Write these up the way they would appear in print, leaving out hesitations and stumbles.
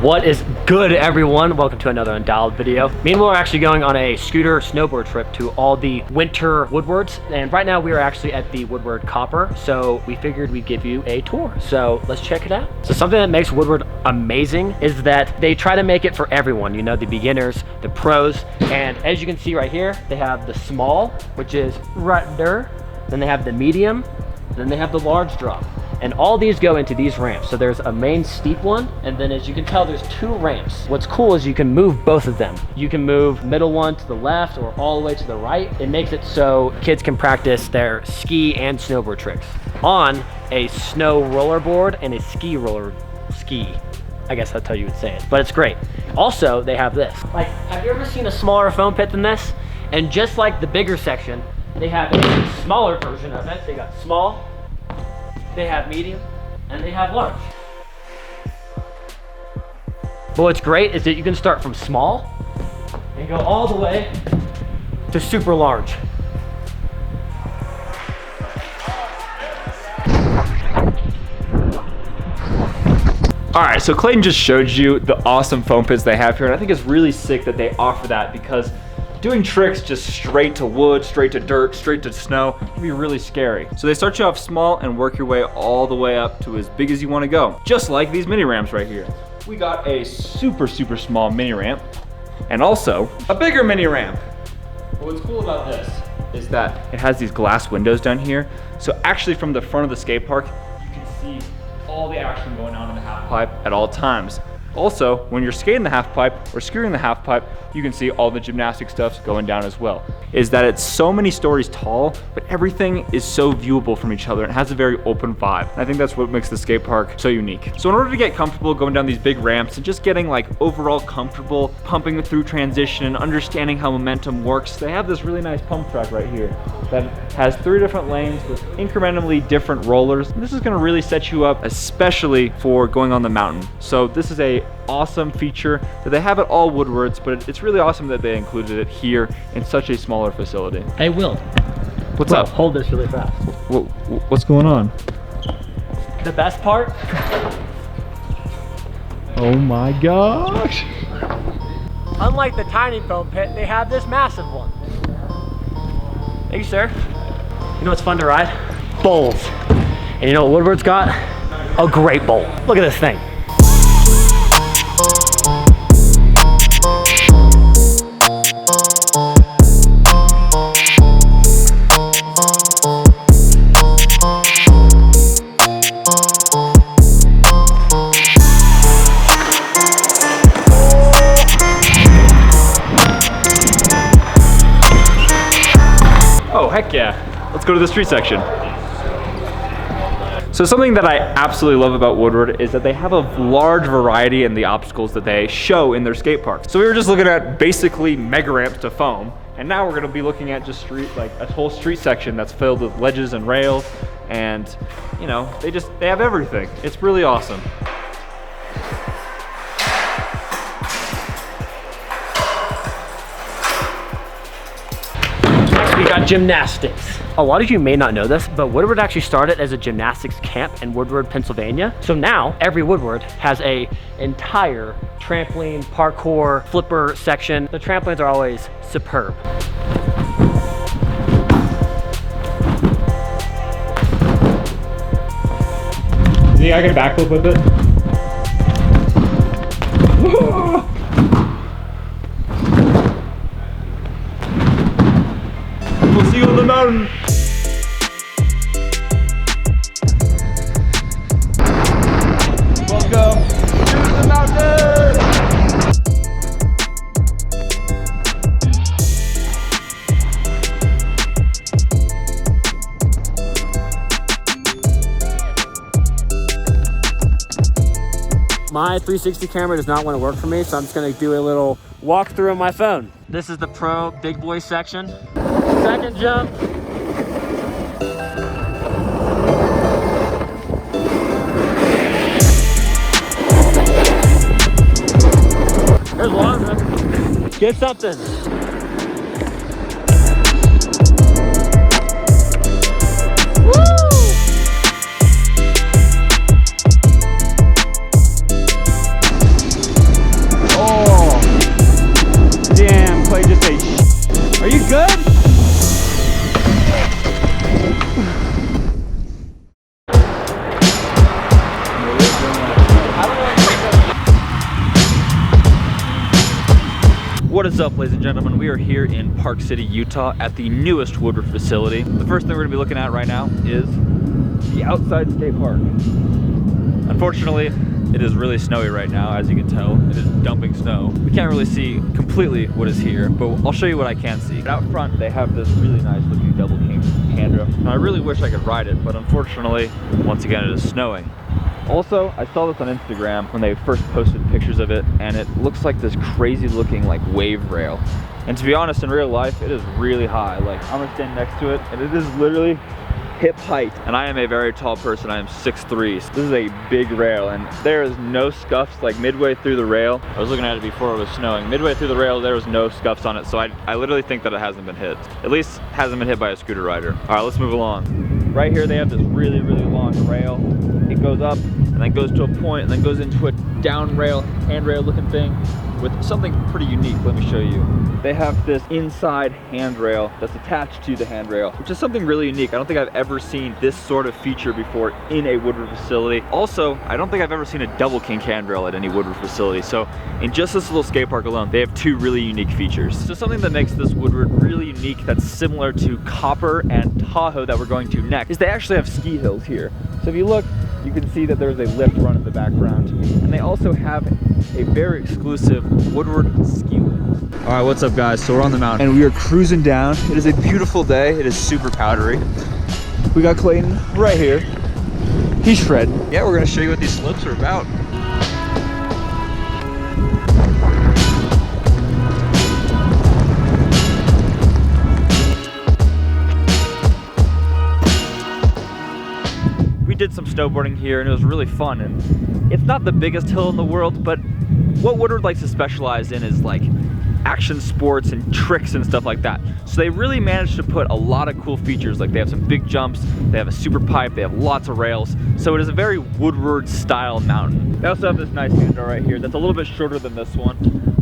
What is good, everyone? Welcome to another Undialed video. Me and Will are actually going on a scooter snowboard trip to all the winter Woodwards, and right now we are actually at the Woodward Copper, so we figured we'd give you a tour. So let's check it out. So something that makes Woodward amazing is that they try to make it for everyone, you know, the beginners, the pros, and as you can see right here, they have the small, which is right there, then they have the medium, then they have the large drop. And all these go into these ramps. So there's a main steep one, and then as you can tell, there's two ramps. What's cool is you can move both of them. You can move middle one to the left or all the way to the right. It makes it so kids can practice their ski and snowboard tricks on a snow rollerboard and a ski. I guess that's how you would say it, but it's great. Also, they have this. Like, have you ever seen a smaller foam pit than this? And just like the bigger section, they have a smaller version of it. They got small, they have medium, and they have large. But what's great is that you can start from small and go all the way to super large. All right, so Clayton just showed you the awesome foam pits they have here, and I think it's really sick that they offer that, because doing tricks just straight to wood, straight to dirt, straight to snow can be really scary. So they start you off small and work your way all the way up to as big as you want to go. Just like these mini ramps right here. We got a super small mini ramp and also a bigger mini ramp. But what's cool about this is that it has these glass windows down here. So actually from the front of the skate park, you can see all the action going on in the half pipe at all times. Also, when you're skating the half pipe or skewering the half pipe, you can see all the gymnastic stuff going down as well. Is that it's so many stories tall, but everything is so viewable from each other. It has a very open vibe. And I think that's what makes the skate park so unique. So in order to get comfortable going down these big ramps and just getting like overall comfortable pumping through transition and understanding how momentum works, they have this really nice pump track right here that has 3 different lanes with incrementally different rollers. And this is gonna really set you up, especially for going on the mountain. So this is a awesome feature that they have at all Woodwards, but it's really awesome that they included it here in such a smaller facility. Hey, Will. What's up? Hold this really fast. What's going on? The best part? Oh my gosh. Unlike the tiny foam pit, they have this massive one. Thank you, sir. You know what's fun to ride? Bowls. And you know what Woodward's got? A great bowl. Look at this thing. Oh, heck yeah. Let's go to the street section. So something that I absolutely love about Woodward is that they have a large variety in the obstacles that they show in their skate park. So we were just looking at basically mega ramps to foam, and now we're gonna be looking at just a whole street section that's filled with ledges and rails, and you know, they have everything. It's really awesome. We got gymnastics. A lot of you may not know this, but Woodward actually started as a gymnastics camp in Woodward, Pennsylvania. So now every Woodward has a entire trampoline, parkour, flipper section. The trampolines are always superb. You think I can backflip with it? We'll see you on the mountain. Welcome to the mountain. My 360 camera does not want to work for me, so I'm just going to do a little walkthrough on my phone. This is the pro big boy section. Second jump. There's one. Get something. What is up, ladies and gentlemen? We are here in Park City, Utah at the newest Woodward facility. The first thing we're gonna be looking at right now is the outside skate park. Unfortunately, it is really snowy right now, as you can tell. It is dumping snow. We can't really see completely what is here, but I'll show you what I can see. Out front, they have this really nice looking double king handrail. And I really wish I could ride it, but unfortunately, once again, it is snowing. Also, I saw this on Instagram when they first posted pictures of it, and it looks like this crazy looking like wave rail. And to be honest, in real life, it is really high. Like, I'm gonna stand next to it, and it is literally hip height. And I am a very tall person, I am 6'3". So this is a big rail, and there is no scuffs like midway through the rail. I was looking at it before it was snowing. Midway through the rail, there was no scuffs on it, so I literally think that it hasn't been hit. At least hasn't been hit by a scooter rider. All right, let's move along. Right here, they have this really, really long rail. It goes up, and then goes to a point, and then goes into a down rail, handrail looking thing with something pretty unique. Let me show you. They have this inside handrail that's attached to the handrail, which is something really unique. I don't think I've ever seen this sort of feature before in a Woodward facility. Also, I don't think I've ever seen a double kink handrail at any Woodward facility. So in just this little skate park alone, they have two really unique features. So something that makes this Woodward really unique that's similar to Copper and Tahoe that we're going to next is they actually have ski hills here. So if you look, you can see that there's a lift run in the background. And they also have a very exclusive Woodward ski lift. All right, what's up guys? So we're on the mountain and we are cruising down. It is a beautiful day. It is super powdery. We got Clayton right here. He's shredding. Yeah, we're gonna show you what these slopes are about. We did some snowboarding here and it was really fun, and it's not the biggest hill in the world, but what Woodward likes to specialize in is like action sports and tricks and stuff like that. So they really managed to put a lot of cool features. Like they have some big jumps, they have a super pipe, they have lots of rails. So it is a very Woodward style mountain. They also have this nice handrail right here that's a little bit shorter than this one.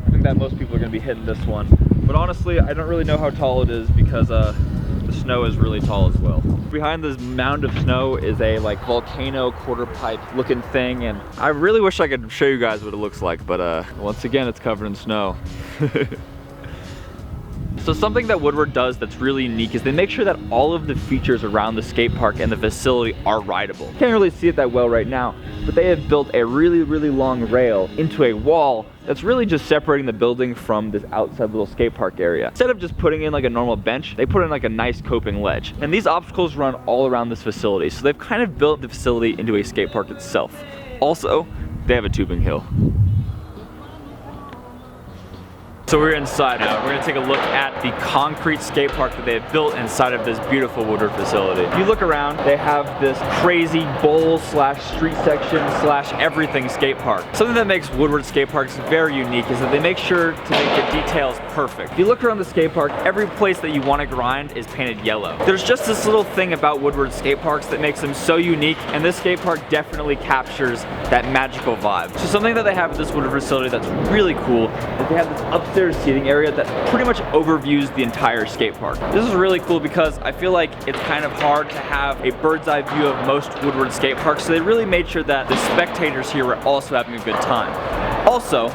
I think that most people are gonna be hitting this one. But honestly, I don't really know how tall it is because the snow is really tall as well. Behind this mound of snow is a like volcano quarter pipe looking thing, and I really wish I could show you guys what it looks like, but once again, it's covered in snow. So something that Woodward does that's really unique is they make sure that all of the features around the skate park and the facility are rideable. Can't really see it that well right now, but they have built a really, really long rail into a wall that's really just separating the building from this outside little skate park area. Instead of just putting in like a normal bench, they put in like a nice coping ledge. And these obstacles run all around this facility, so they've kind of built the facility into a skate park itself. Also, they have a tubing hill. So we're inside now. We're gonna take a look at the concrete skate park that they have built inside of this beautiful Woodward facility. If you look around, they have this crazy bowl slash street section slash everything skate park. Something that makes Woodward skate parks very unique is that they make sure to make the details perfect. If you look around the skate park, every place that you want to grind is painted yellow. There's just this little thing about Woodward skate parks that makes them so unique, and this skate park definitely captures that magical vibe. So something that they have at this Woodward facility that's really cool is they have this upstairs seating area that pretty much overviews the entire skate park. This is really cool because I feel like it's kind of hard to have a bird's eye view of most Woodward skate parks, so they really made sure that the spectators here were also having a good time. Also,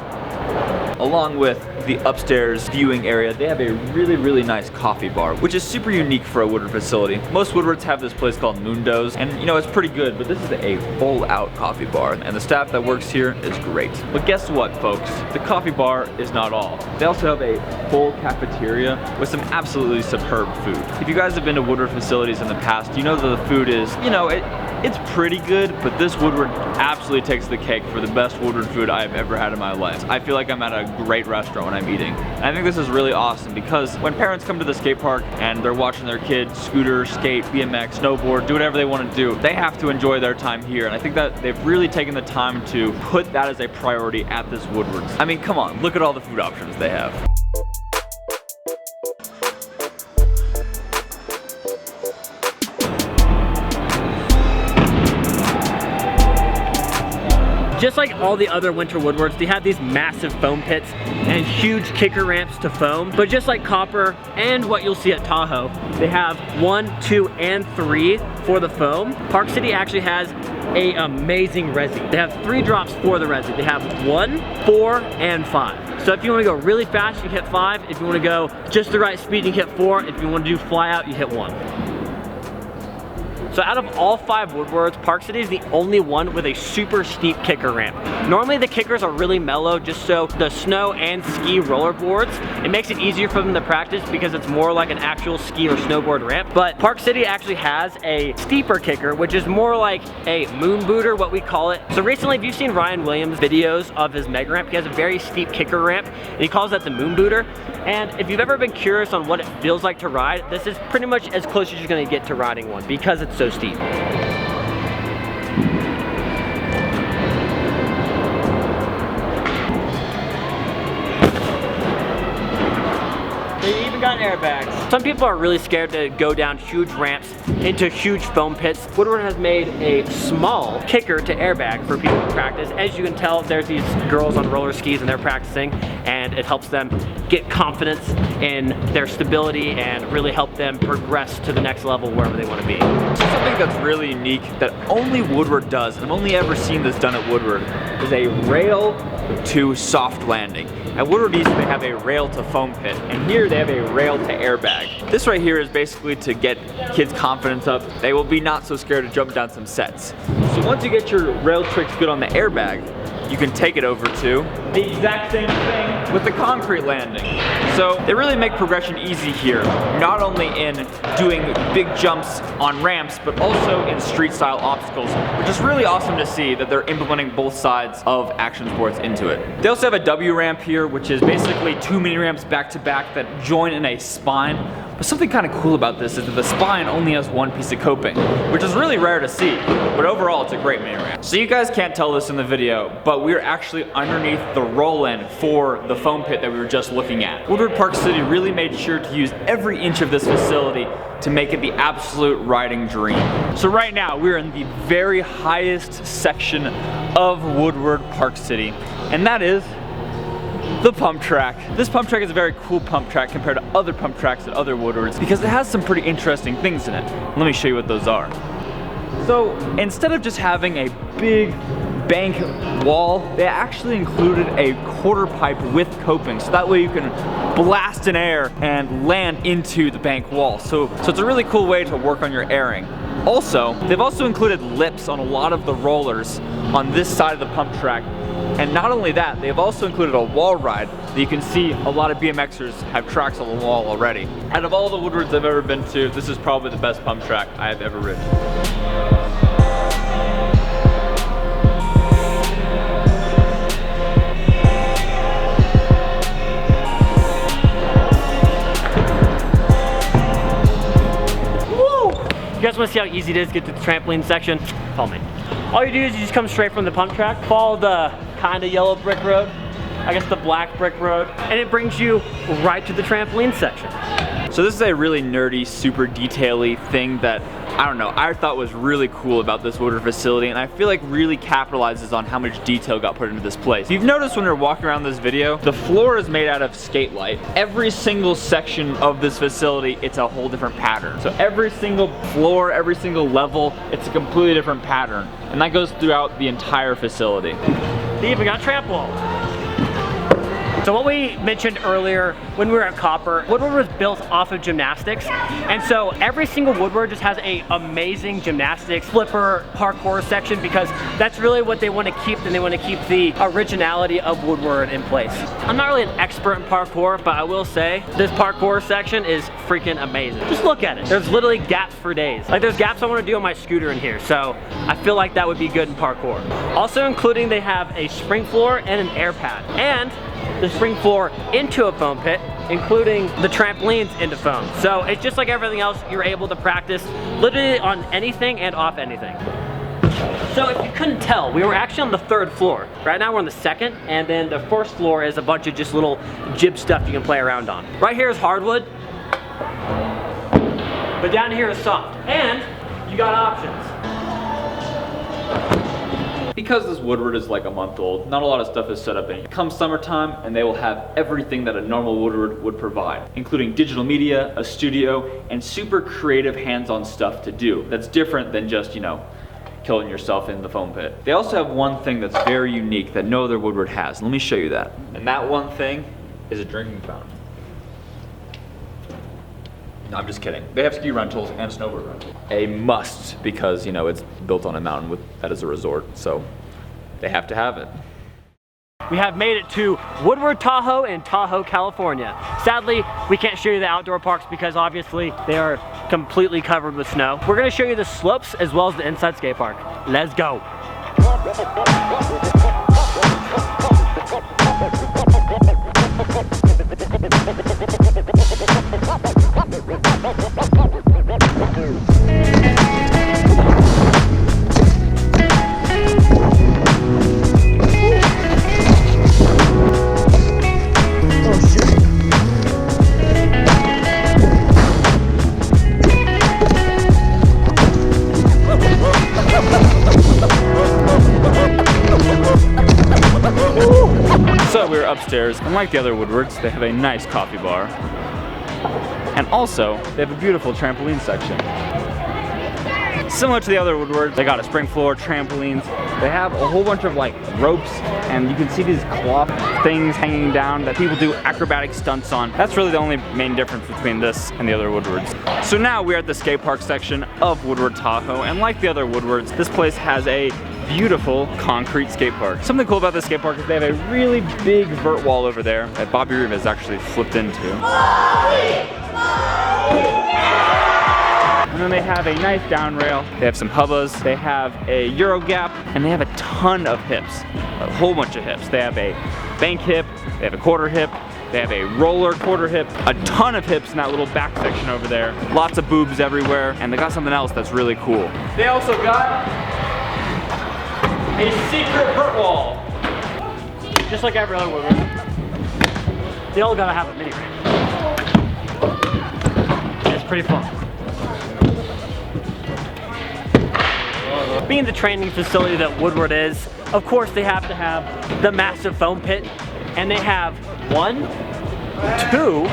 along with the upstairs viewing area, they have a really, really nice coffee bar, which is super unique for a Woodward facility. Most Woodwards have this place called Mundo's, and you know, it's pretty good, but this is a full-out coffee bar, and the staff that works here is great. But guess what, folks? The coffee bar is not all. They also have a full cafeteria with some absolutely superb food. If you guys have been to Woodward facilities in the past, you know that the food is, you know, it's pretty good, but this Woodward absolutely takes the cake for the best Woodward food I've ever had in my life. I feel like I'm at a great restaurant when I'm eating. And I think this is really awesome because when parents come to the skate park and they're watching their kids scooter, skate, BMX, snowboard, do whatever they want to do, they have to enjoy their time here. And I think that they've really taken the time to put that as a priority at this Woodwards. I mean, come on, look at all the food options they have. Just like all the other winter Woodwards, they have these massive foam pits and huge kicker ramps to foam. But just like Copper and what you'll see at Tahoe, they have 1, 2, and 3 for the foam. Park City actually has a amazing resin. They have 3 drops for the resin. They have 1, 4, and 5. So if you want to go really fast, you hit 5. If you want to go just the right speed, you hit 4. If you want to do fly out, you hit 1. So out of all 5 Woodwards, Park City is the only one with a super steep kicker ramp. Normally the kickers are really mellow just so the snow and ski rollerboards, it makes it easier for them to practice because it's more like an actual ski or snowboard ramp. But Park City actually has a steeper kicker, which is more like a moon booter, what we call it. So recently, if you've seen Ryan Williams' videos of his mega ramp, he has a very steep kicker ramp and he calls that the moon booter. And if you've ever been curious on what it feels like to ride, this is pretty much as close as you're gonna get to riding one because it's so steep. They even got airbags. Some people are really scared to go down huge ramps into huge foam pits. Woodward has made a small kicker to airbag for people to practice. As you can tell, there's these girls on roller skis and they're practicing, and it helps them get confidence in their stability and really help them progress to the next level wherever they want to be. Something that's really unique that only Woodward does, and I've only ever seen this done at Woodward, is a rail to soft landing. At Woodward East, they have a rail to foam pit, and here they have a rail to airbag. This right here is basically to get kids' confidence up. They will be not so scared to jump down some sets. So once you get your rail tricks good on the airbag, you can take it over to the exact same thing with the concrete landing. So they really make progression easy here, not only in doing big jumps on ramps, but also in street style obstacles, which is really awesome to see that they're implementing both sides of action sports into it. They also have a W ramp here, which is basically 2 mini ramps back to back that join in a spine. But something kind of cool about this is that the spine only has 1 piece of coping, which is really rare to see, but overall it's a great mini ramp. So you guys can't tell this in the video, but we're actually underneath the roll-in for the foam pit that we were just looking at. Woodward Park City really made sure to use every inch of this facility to make it the absolute riding dream. So right now we're in the very highest section of Woodward Park City, and that is the pump track. This pump track is a very cool pump track compared to other pump tracks at other Woodwards because it has some pretty interesting things in it. Let me show you what those are. So instead of just having a big bank wall, they actually included a quarter pipe with coping, so that way you can blast in air and land into the bank wall. So it's a really cool way to work on your airing. Also, they've also included lips on a lot of the rollers on this side of the pump track. And not only that, they've also included a wall ride that you can see a lot of BMXers have tracks on the wall already. Out of all the Woodwards I've ever been to, this is probably the best pump track I have ever ridden. You guys want to see how easy it is to get to the trampoline section? Follow me. All you do is you just come straight from the pump track, follow the kind of yellow brick road, I guess the black brick road, and it brings you right to the trampoline section. So this is a really nerdy, super detail-y thing that, I don't know, I thought was really cool about this Woodward facility, and I feel like really capitalizes on how much detail got put into this place. If you've noticed when you're walking around this video, the floor is made out of skate light. Every single section of this facility, it's a whole different pattern. So every single floor, every single level, it's a completely different pattern. And that goes throughout the entire facility. They even got tramp walls. So what we mentioned earlier when we were at Copper, Woodward was built off of gymnastics, and so every single Woodward just has an amazing gymnastics, flipper, parkour section because that's really what they want to keep, and they want to keep the originality of Woodward in place. I'm not really an expert in parkour, but I will say this parkour section is freaking amazing. Just look at it. There's literally gaps for days. Like there's gaps I want to do on my scooter in here, so I feel like that would be good in parkour. Also including they have a spring floor and an air pad, and the spring floor into a foam pit, including the trampolines into foam. So it's just like everything else, you're able to practice literally on anything and off anything. So if you couldn't tell, we were actually on the 3rd floor. Right now we're on the 2nd, and then the 1st floor is a bunch of just little jib stuff you can play around on. Right here is hardwood, but down here is soft, and you got options. Because this Woodward is like a month old, not a lot of stuff is set up in here. Come summertime, and they will have everything that a normal Woodward would provide, including digital media, a studio, and super creative hands-on stuff to do. That's different than just, you know, killing yourself in the foam pit. They also have one thing that's very unique that no other Woodward has. Let me show you that. And that one thing is a drinking fountain. No, I'm just kidding. They have ski rentals and snowboard rentals. A must, because you know it's built on a mountain that is a resort, so they have to have it. We have made it to Woodward Tahoe in Tahoe, California. Sadly, we can't show you the outdoor parks because obviously they are completely covered with snow. We're gonna show you the slopes as well as the inside skate park. Let's go. So we're upstairs, and like the other Woodwards, they have a nice coffee bar. And also, they have a beautiful trampoline section. Similar to the other Woodwards, they got a spring floor, trampolines. They have a whole bunch of like ropes, and you can see these cloth things hanging down that people do acrobatic stunts on. That's really the only main difference between this and the other Woodwards. So now we're at the skate park section of Woodward Tahoe, and like the other Woodwards, this place has a beautiful concrete skate park. Something cool about this skate park is they have a really big vert wall over there that Bobby Reeve has actually flipped into. And then they have a nice down rail. They have some hubbas. They have a Euro gap, and they have a ton of hips, a whole bunch of hips. They have a bank hip, they have a quarter hip, they have a roller quarter hip, a ton of hips in that little back section over there. Lots of boobs everywhere, and they got something else that's really cool. They also got a secret vert wall. Just like every other Woodward, they all gotta have a mini ramp. It's pretty fun. Being the training facility that Woodward is, of course they have to have the massive foam pit, and they have 1, 2,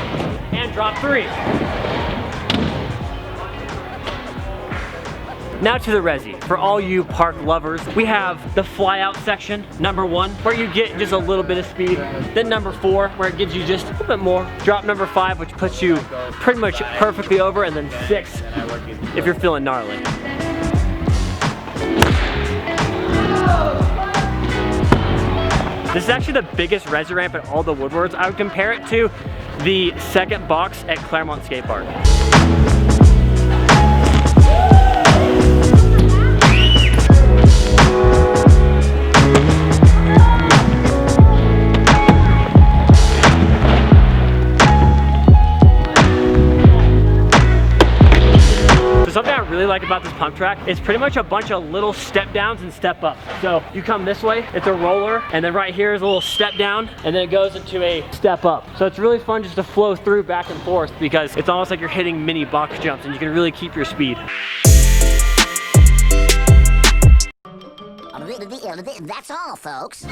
and drop 3. Now to the resi. For all you park lovers, we have the fly out section, number 1, where you get just a little bit of speed. Then number 4, where it gives you just a little bit more. Drop number 5, which puts you pretty much perfectly over, and then 6, if you're feeling gnarly. This is actually the biggest resi ramp at all the Woodwards. I would compare it to the second box at Claremont Skate Park. Something I really like about this pump track is pretty much a bunch of little step downs and step ups. So you come this way, it's a roller, and then right here is a little step down, and then it goes into a step up. So it's really fun just to flow through back and forth because it's almost like you're hitting mini box jumps and you can really keep your speed. That's all, folks.